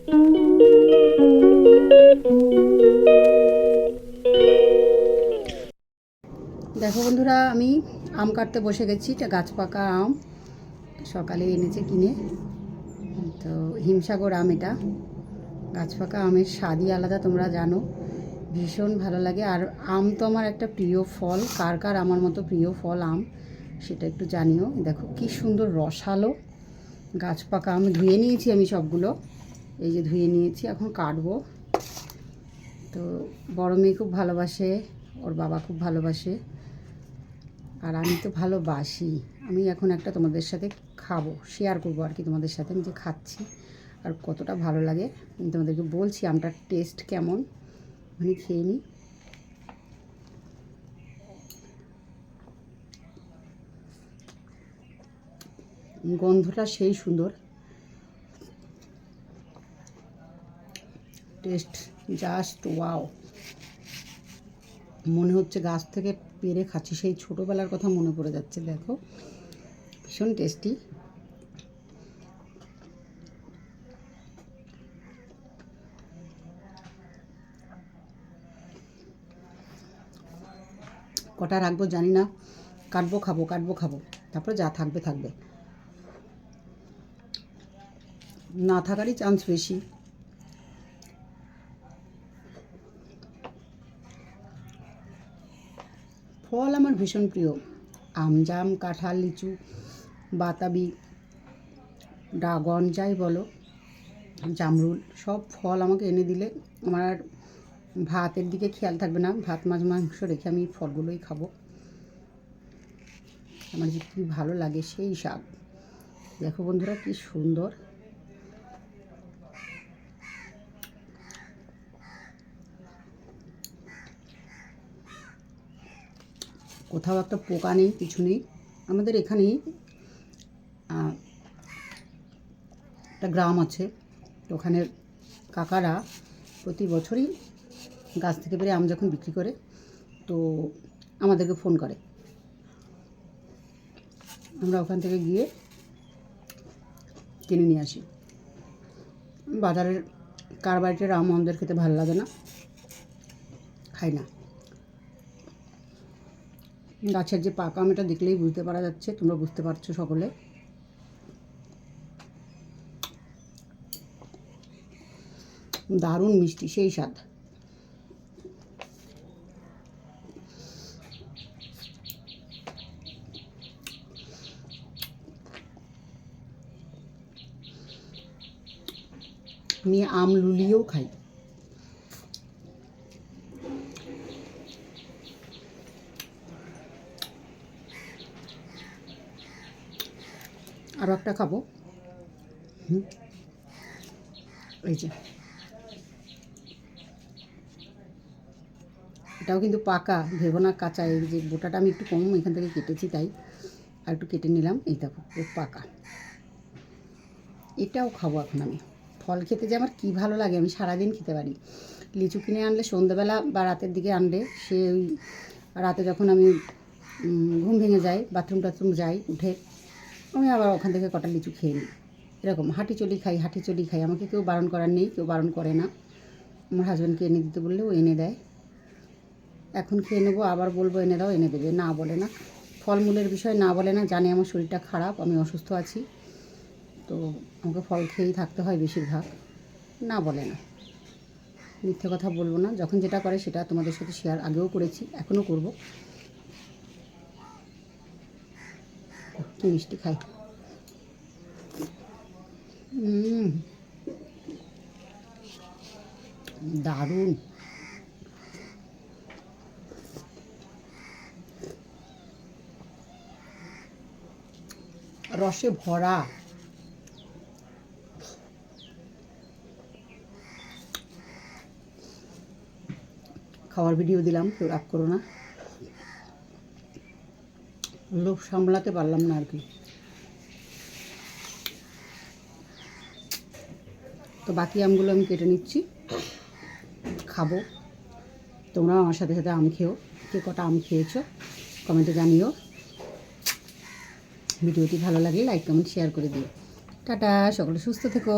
দেখো বন্ধুরা, আমি আম কাটতে বসে গেছি। এটা গাছ পাকা আম, সকালে এনেছে কিনে। তো হিমসাগর আম, এটা গাছ পাকা আমের স্বাদই আলাদা, তোমরা জানো। ভীষণ ভালো লাগে। আর আম তো আমার একটা প্রিয় ফল। কার কার আমার মতো প্রিয় ফল আম, সেটা একটু জানিও। দেখো কি সুন্দর রসালো গাছ পাকা আম। ধুয়ে নিয়েছি আমি সবগুলো, এই যে ধুয়ে নিয়েছি, এখন কাটবো। তো বড় মেয়ে খুব ভালোবাসে, ওর বাবা খুব ভালোবাসে, আর আমি তো ভালোবাসি। আমি এখন একটা তোমাদের সাথে খাবো, শেয়ার করবো আর কি তোমাদের সাথে, আমি যে খাচ্ছি আর কতটা ভালো লাগে আমি তোমাদেরকে বলছি। আমটার টেস্ট কেমন মানে খেয়ে নিই। গন্ধটা সেই সুন্দর, টেস্ট জাস্ট ওয়াও। মনে হচ্ছে গাছ থেকে পেরে খাচ্ছি, সেই ছোটোবেলার কথা মনে পড়ে যাচ্ছে। দেখো ভীষণ টেস্টি। কটা রাখবো জানি না, কাটবো খাবো, কাটবো খাবো, তারপরে যা থাকবে থাকবে, না থাকারই চান্স বেশি। ফল আমার ভীষণ প্রিয়। আম, জাম, কাঁঠাল, লিচু, বাতাবি, ড্রাগন, যাই বলো, জামরুল, সব ফল আমাকে এনে দিলে আমার আর ভাতের দিকে খেয়াল থাকবে না। ভাত, মাছ, মাংস রেখে আমি ফলগুলোই খাবো। আমার যে কী ভালো লাগে সেই স্বাদ। দেখো বন্ধুরা কি সুন্দর। কোথাও একটা পোকা নেই, কিছু নেই। আমাদের এখানেই একটা গ্রাম আছে, তো ওখানে কাকারা প্রতি বছরই গাছ থেকে পেরে আম যখন বিক্রি করে, তো আমাদেরকে ফোন করে, আমরা ওখান থেকে গিয়ে কিনে নিয়ে আসি। বাজারের কারবাইটের আম আমাদের খেতে ভালো লাগে না, খাই না। গাছের যে পাকা আম, এটা দেখলেই বুঝতে পারা যাচ্ছে, তোমরা বুঝতে পারছো সকলে। দারুণ মিষ্টি, সেই স্বাদ। আমি আম লুলিয়েও খাই। আরও একটা খাবো। এই যে এটাও কিন্তু পাকা, ভেবো না কাঁচা। এই যে বোটাটা আমি একটু কম এখান থেকে কেটেছি, তাই আর একটু কেটে নিলাম। এই দেখো পাকা, এটাও খাবো এখন আমি। ফল খেতে যে আমার কী ভালো লাগে, আমি সারাদিন খেতে পারি। লিচু কিনে আনলে সন্ধ্যেবেলা বা রাতের দিকে আনলে, সে ওই রাতে যখন আমি ঘুম ভেঙে যাই, বাথরুম টাথরুম যাই, উঠে আমি আবার ওখান থেকে কটা লিচু খেয়ে নিই। এরকম হাঁটি চলি খাই, হাঁটি চলি খাই। আমাকে কেউ বারণ করার নেই, কেউ বারণ করে না। আমার হাজব্যান্ডকে এনে দিতে বললেও এনে দেয়। এখন খেয়ে নেবো, আবার বলবো এনে দাও, এনে দেবে, না বলে না। ফলমূলের বিষয় না বলে না, জানে আমার শরীরটা খারাপ, আমি অসুস্থ আছি, তো আমাকে ফল খেয়েই থাকতে হয় বেশিরভাগ, না বলে না। মিথ্যে কথা বলবো না, যখন যেটা করে সেটা তোমাদের সাথে শেয়ার আগেও করেছি, এখনও করব। কি মিষ্টি খাই। দারুণ। রসে ভরা। খাওয়ার ভিডিও দিলাম, কেউ রাগ করো না, লোভ সামলাতে পারলাম না আর কি। তো বাকি আমগুলো আমি কেটে নিচ্ছি, খাবো। তোমরাও আমার সাথে সাথে আম খেও। কে কটা আম খেয়েছো কমেন্টে জানিও। ভিডিওটি ভালো লাগলে লাইক, কমেন্ট, শেয়ার করে দিও। টাটা, সকলে সুস্থ থেকো।